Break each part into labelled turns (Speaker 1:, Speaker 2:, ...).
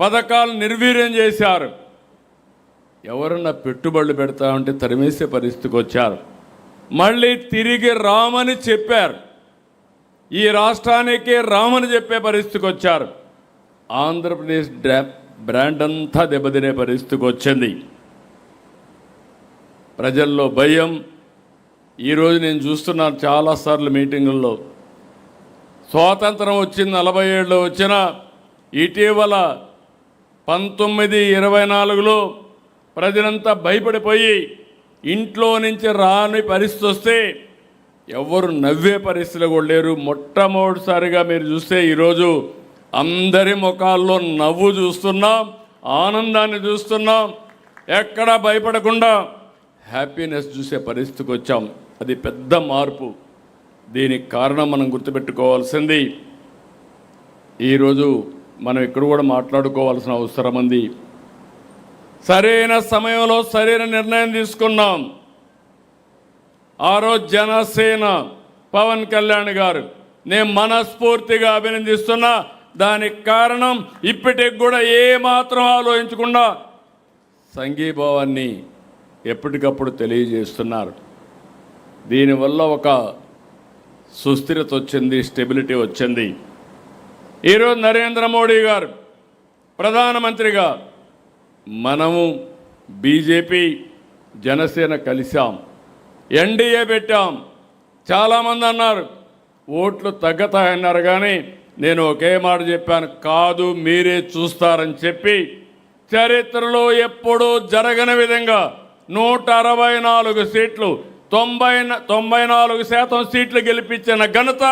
Speaker 1: పథకాలు నిర్వీర్యం చేశారు. ఎవరన్నా పెట్టుబడులు పెడతామంటే తరిమేసే పరిస్థితికి వచ్చారు. మళ్ళీ తిరిగి రామని చెప్పారు. ఈ రాష్ట్రానికి రామని చెప్పే పరిస్థితికి వచ్చారు. ఆంధ్రప్రదేశ్ బ్రాండ్ అంతా దెబ్బతినే పరిస్థితికి వచ్చింది. ప్రజల్లో భయం. ఈరోజు నేను చూస్తున్నాను చాలాసార్లు మీటింగుల్లో, స్వాతంత్రం వచ్చింది 47లో వచ్చిన ఇటీవల 1924లో ప్రజలంతా భయపడిపోయి ఇంట్లో నుంచి రాని పరిస్థితి వస్తే ఎవరు నవ్వే పరిస్థితులు కూడా లేరు. మొట్టమొదటిసారిగా మీరు చూస్తే ఈరోజు అందరి ముఖాల్లో నవ్వు చూస్తున్నాం, ఆనందాన్ని చూస్తున్నాం. ఎక్కడా భయపడకుండా హ్యాపీనెస్ చూసే పరిస్థితికి వచ్చాం. అది పెద్ద మార్పు. దీనికి కారణం మనం గుర్తుపెట్టుకోవాల్సింది, ఈరోజు మనం ఇక్కడ కూడా మాట్లాడుకోవాల్సిన అవసరం ఉంది. సరైన సమయంలో సరైన నిర్ణయం తీసుకున్నాం. ఆ రోజు జనసేన పవన్ కళ్యాణ్ గారు నేను మనస్ఫూర్తిగా అభినందిస్తున్నా. దానికి కారణం ఇప్పటికి కూడా ఏమాత్రం ఆలోచించకుండా సంఘీభావాన్ని ఎప్పటికప్పుడు తెలియజేస్తున్నారు. దీనివల్ల ఒక సుస్థిరత వచ్చింది, స్టెబిలిటీ వచ్చింది. ఈరోజు నరేంద్ర మోడీ గారు ప్రధానమంత్రిగా, మనము బీజేపీ జనసేన కలిసాం, ఎన్డీఏ పెట్టాం. చాలామంది అన్నారు ఓట్లు తగ్గతాయన్నారు, కానీ నేను ఒకే మాట చెప్పాను, కాదు మీరే చూస్తారని చెప్పి చరిత్రలో ఎప్పుడూ జరగని విధంగా 164 సీట్లు 94% సీట్లు గెలిపించిన ఘనత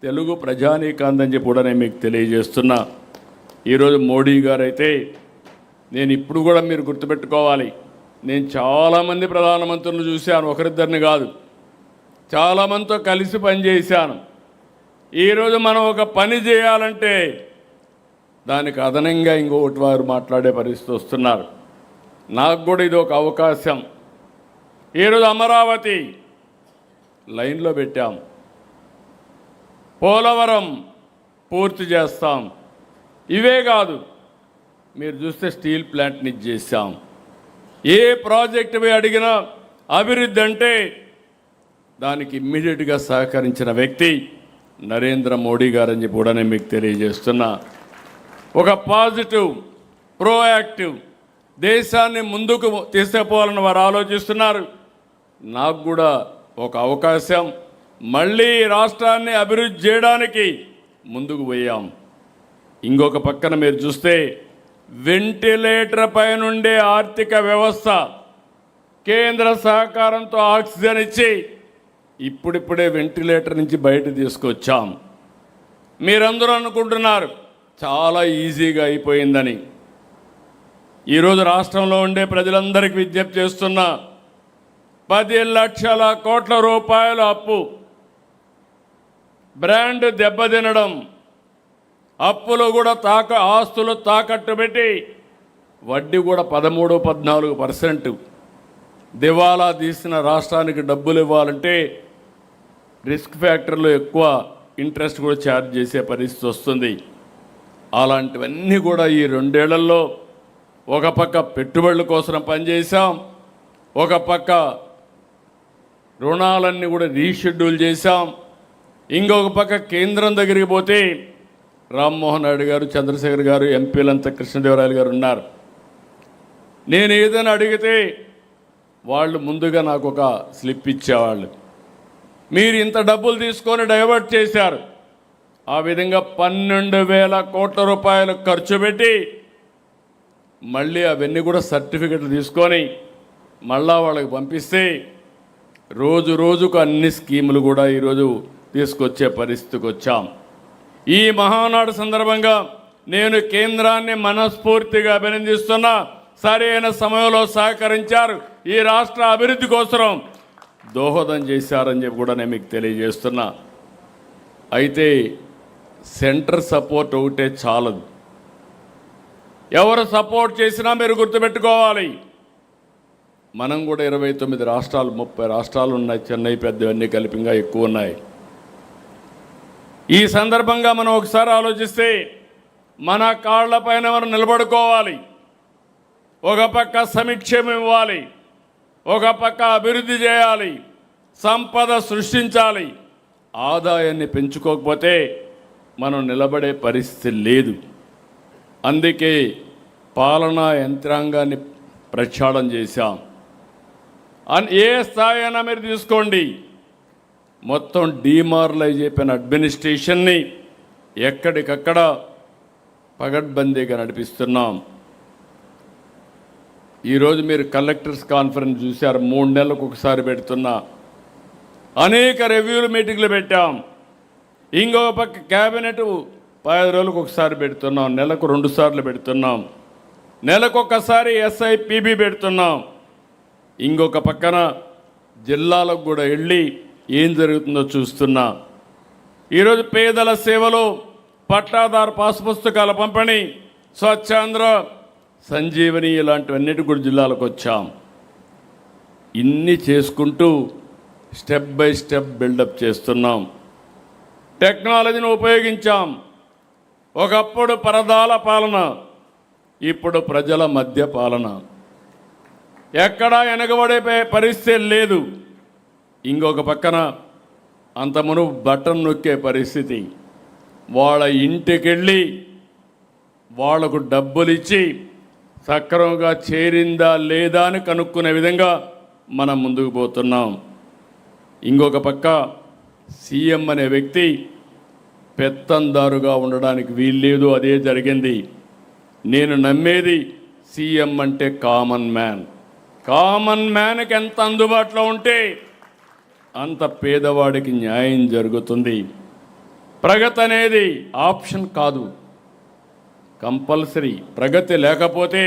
Speaker 1: తెలుగు ప్రజానీకాందని చెప్పి కూడా నేను మీకు తెలియజేస్తున్నా. ఈరోజు మోడీ గారు అయితే, నేను ఇప్పుడు కూడా మీరు గుర్తుపెట్టుకోవాలి, నేను చాలామంది ప్రధానమంత్రులు చూశాను, ఒకరిద్దరిని కాదు, చాలామందితో కలిసి పనిచేశాను. ఈరోజు మనం ఒక పని చేయాలంటే దానికి అదనంగా ఇంకొకటి వారు మాట్లాడే పరిస్థితి వస్తున్నారు. నాకు కూడా ఇది ఒక అవకాశం. ఈరోజు అమరావతి లైన్లో పెట్టాం, పోలవరం పూర్తి చేస్తాం. ఇవే కాదు, మీరు చూస్తే స్టీల్ ప్లాంట్ని చేశాం. ఏ ప్రాజెక్టు అడిగినా అభివృద్ధి అంటే దానికి ఇమ్మీడియట్గా సహకరించిన వ్యక్తి నరేంద్ర మోడీ గారని చెప్పి కూడా నేను మీకు తెలియజేస్తున్నా. ఒక పాజిటివ్, ప్రోయాక్టివ్ దేశాన్ని ముందుకు తీసుకుపోవాలని వారు ఆలోచిస్తున్నారు. నాకు కూడా ఒక అవకాశం, మళ్ళీ రాష్ట్రాన్ని అభివృద్ధి చేయడానికి ముందుకు పోయాం. ఇంకొక పక్కన మీరు చూస్తే వెంటిలేటర్ పైనుండే ఆర్థిక వ్యవస్థ కేంద్ర సహకారంతో ఆక్సిజన్ ఇచ్చి ఇప్పుడిప్పుడే వెంటిలేటర్ నుంచి బయట తీసుకొచ్చాం. మీరందరూ అనుకుంటున్నారు చాలా ఈజీగా అయిపోయిందని. ఈరోజు రాష్ట్రంలో ఉండే ప్రజలందరికీ విజ్ఞప్తి చేస్తున్నా, 10 లక్షల కోట్ల రూపాయల అప్పు, బ్రాండ్ దెబ్బతినడం, అప్పులు కూడా ఆస్తులు తాకట్టు పెట్టి వడ్డీ కూడా 13-14%. దివాలా తీసిన రాష్ట్రానికి డబ్బులు ఇవ్వాలంటే రిస్క్ ఫ్యాక్టర్లో ఎక్కువ ఇంట్రెస్ట్ కూడా ఛార్జ్ చేసే పరిస్థితి వస్తుంది. అలాంటివన్నీ కూడా ఈ 2 ఏళ్లలో ఒక పక్క పెట్టుబడుల కోసం పనిచేసాం, ఒక పక్క రుణాలన్నీ కూడా రీషెడ్యూల్ చేశాం, ఇంకొక పక్క కేంద్రం దగ్గరికి పోతే రామ్మోహన్ నాయుడు గారు, చంద్రశేఖర్ గారు, ఎంపీలంతా, కృష్ణదేవరాయలు గారు ఉన్నారు. నేను ఏదైనా అడిగితే వాళ్ళు ముందుగా నాకు ఒక స్లిప్ ఇచ్చేవాళ్ళు. మీరు ఇంత డబ్బులు తీసుకొని డైవర్ట్ చేశారు, ఆ విధంగా 12,000 కోట్ల రూపాయలు ఖర్చు పెట్టి మళ్ళీ అవన్నీ కూడా సర్టిఫికెట్లు తీసుకొని మళ్ళా వాళ్ళకి పంపిస్తే రోజు రోజుకు అన్ని స్కీములు కూడా ఈరోజు తీసుకొచ్చే పరిస్థితికి వచ్చాం. ఈ మహానాడు సందర్భంగా నేను కేంద్రాన్ని మనస్ఫూర్తిగా అభినందిస్తున్నా. సరైన సమయంలో సహకరించారు, ఈ రాష్ట్ర అభివృద్ధి కోసం దోహదం చేశారని చెప్పి కూడా నేను మీకు తెలియజేస్తున్నా. అయితే సెంటర్ సపోర్ట్ ఒకటే చాలదు, ఎవరు సపోర్ట్ చేసినా మీరు గుర్తుపెట్టుకోవాలి. మనం కూడా 29 రాష్ట్రాలు, 30 రాష్ట్రాలు ఉన్నాయి, చెన్నై పెద్దవన్నీ కలిపిగా ఎక్కువ ఉన్నాయి. ఈ సందర్భంగా మనం ఒకసారి ఆలోచిస్తే మన కాళ్లపైన మనం నిలబడుకోవాలి. ఒక పక్క సంక్షేమం ఇవ్వాలి, ఒక పక్క అభివృద్ధి చేయాలి, సంపద సృష్టించాలి. ఆదాయాన్ని పెంచుకోకపోతే మనం నిలబడే పరిస్థితి లేదు. అందుకే పాలనా యంత్రాంగాన్ని ప్రక్షాళన చేశాం. ఏ స్థాయి అయినా మీరు తీసుకోండి, మొత్తం డీమారలైజ్ అయిపోయిన అడ్మినిస్ట్రేషన్ని ఎక్కడికక్కడ పగడ్బందీగా నడిపిస్తున్నాం. ఈరోజు మీరు కలెక్టర్స్ కాన్ఫరెన్స్ చూశారు, 3 నెలలకు ఒకసారి పెడుతున్నా. అనేక రివ్యూలు మీటింగ్లు పెట్టాం. ఇంకొక పక్క క్యాబినెట్ 10 రోజులకు ఒకసారి పెడుతున్నాం, నెలకు 2 సార్లు పెడుతున్నాం, నెలకు ఒకసారి SIPB పెడుతున్నాం. ఇంకొక పక్కన జిల్లాలకు కూడా వెళ్ళి ఏం జరుగుతుందో చూస్తున్నా. ఈరోజు పేదల సేవలు, పట్టాదారు పాస్ పుస్తకాల పంపిణీ, స్వచ్ఛాంధ్ర, సంజీవని ఇలాంటివన్నిటి కూడా జిల్లాలకు వచ్చాం. ఇన్ని చేసుకుంటూ స్టెప్ బై స్టెప్ బిల్డప్ చేస్తున్నాం. టెక్నాలజీని ఉపయోగించాం. ఒకప్పుడు పరదాల పాలన, ఇప్పుడు ప్రజల మధ్య పాలన. ఎక్కడా వెనకబడే పరిస్థితి లేదు. ఇంకొక పక్కన అంత మునుపు బటన్ నొక్కే పరిస్థితి. వాళ్ళ ఇంటికెళ్ళి వాళ్లకు డబ్బులు ఇచ్చి సక్రమంగా చేరిందా లేదా అని కనుక్కునే విధంగా మనం ముందుకు పోతున్నాం. ఇంకొక పక్క సీఎం అనే వ్యక్తి పెత్తందారుగా ఉండడానికి వీల్లేదు, అదే జరిగింది. నేను నమ్మేది సీఎం అంటే కామన్ మ్యాన్. కామన్ మ్యాన్కి ఎంత అందుబాటులో ఉంటే అంత పేదవాడికి న్యాయం జరుగుతుంది. ప్రగతి అనేది ఆప్షన్ కాదు, కంపల్సరీ. ప్రగతి లేకపోతే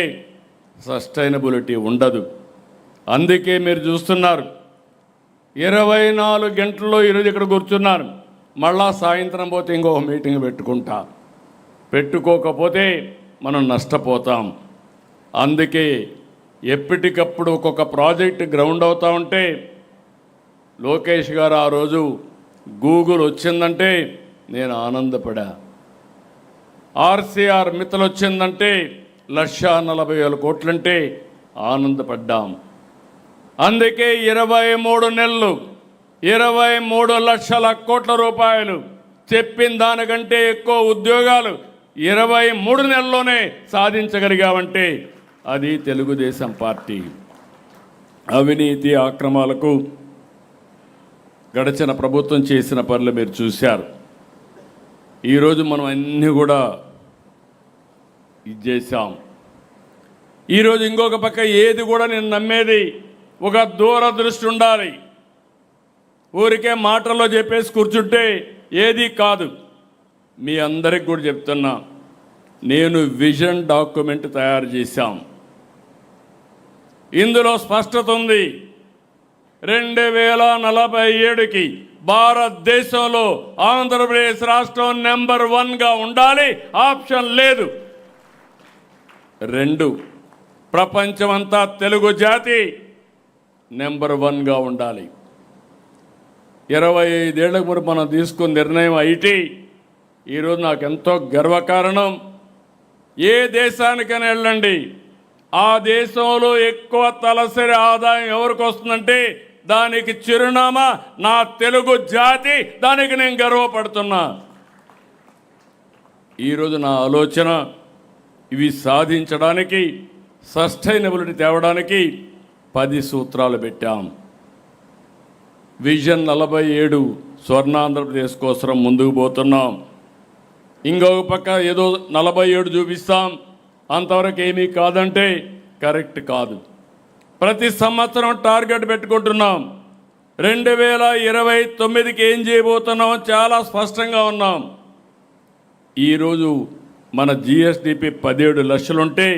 Speaker 1: సస్టైనబిలిటీ ఉండదు. అందుకే మీరు చూస్తున్నారు 24 గంటల్లో ఈరోజు ఇక్కడ కూర్చున్నారు. మళ్ళా సాయంత్రం పోతే ఇంకొక మీటింగ్ పెట్టుకోకపోతే మనం నష్టపోతాం. అందుకే ఎప్పటికప్పుడు ఒక్కొక్క ప్రాజెక్ట్ గ్రౌండ్ అవుతూ ఉంటే, లోకేష్ గారు ఆ రోజు గూగుల్ వచ్చిందంటే నేను ఆనందపడా. RCR మిత్తలు వచ్చిందంటే 1,40,000 కోట్లంటే ఆనందపడ్డాం. అందుకే 23 నెలలు 23 లక్షల కోట్ల రూపాయలు, చెప్పిన దానికంటే ఎక్కువ ఉద్యోగాలు 23 నెలల్లోనే సాధించగలిగామంటే అది తెలుగుదేశం పార్టీ. అవినీతి అక్రమాలకు గడిచిన ప్రభుత్వం చేసిన పనులు మీరు చూశారు. ఈరోజు మనం అన్నీ కూడా ఇది చేశాం. ఈరోజు ఇంకొక పక్క ఏది కూడా నేను నమ్మేది ఒక దూరదృష్టి ఉండాలి. ఊరికే మాటల్లో చెప్పేసి కూర్చుంటే ఏది కాదు. మీ అందరికి కూడా చెప్తున్నా, నేను విజన్ డాక్యుమెంట్ తయారు చేశాం. ఇందులో స్పష్టత ఉంది. 2047కి భారతదేశంలో ఆంధ్రప్రదేశ్ రాష్ట్రం నెంబర్ 1గా ఉండాలి, ఆప్షన్ లేదు. 2, ప్రపంచమంతా తెలుగు జాతి నెంబర్ 1గా ఉండాలి. 25 ఏళ్లకు ముందు మనం తీసుకున్న నిర్ణయం ఐటీ ఈరోజు నాకు ఎంతో గర్వకారణం. ఏ దేశానికైనా వెళ్ళండి, ఆ దేశంలో ఎక్కువ తలసరి ఆదాయం ఎవరికి వస్తుందంటే దానికి చిరునామా నా తెలుగు జాతి. దానికి నేను గర్వపడుతున్నా. ఈరోజు నా ఆలోచన ఇవి సాధించడానికి, సస్టైనబిలిటీ తేవడానికి 10 సూత్రాలు పెట్టాం. విజన్ 47 స్వర్ణాంధ్రప్రదేశ్ కోసం ముందుకు పోతున్నాం. ఇంకొక పక్క ఏదో 47 చూపిస్తాం, అంతవరకు ఏమీ కాదంటే కరెక్ట్ కాదు. ప్రతి సంవత్సరం టార్గెట్ పెట్టుకుంటున్నాం. 2029కి ఏం చేయబోతున్నాం చాలా స్పష్టంగా ఉన్నాం. ఈరోజు మన GSDP 17 లక్షలుంటే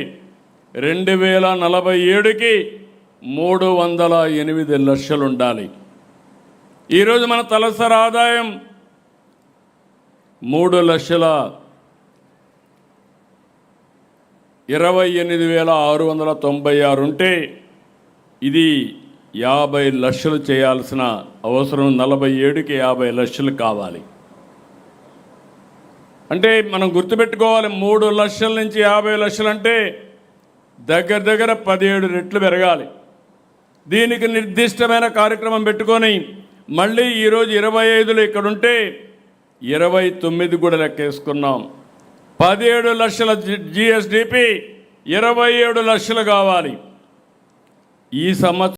Speaker 1: 2047కి 308 లక్షలు ఉండాలి. ఈరోజు మన తలసరి ఆదాయం 3,28,696 ఉంటే ఇది 50 లక్షలు చేయాల్సిన అవసరం. 47కి 50 లక్షలు కావాలి. అంటే మనం గుర్తుపెట్టుకోవాలి, 3 లక్షల నుంచి 50 లక్షలు అంటే దగ్గర దగ్గర 17 రెట్లు పెరగాలి. దీనికి నిర్దిష్టమైన కార్యక్రమం పెట్టుకొని మళ్ళీ ఈరోజు 25లో ఇక్కడ ఉంటే 29 కూడా లెక్కేసుకున్నాం. 17 లక్షల జిఎస్డిపి 27 లక్షలు కావాలి. ఈ సంవత్సరం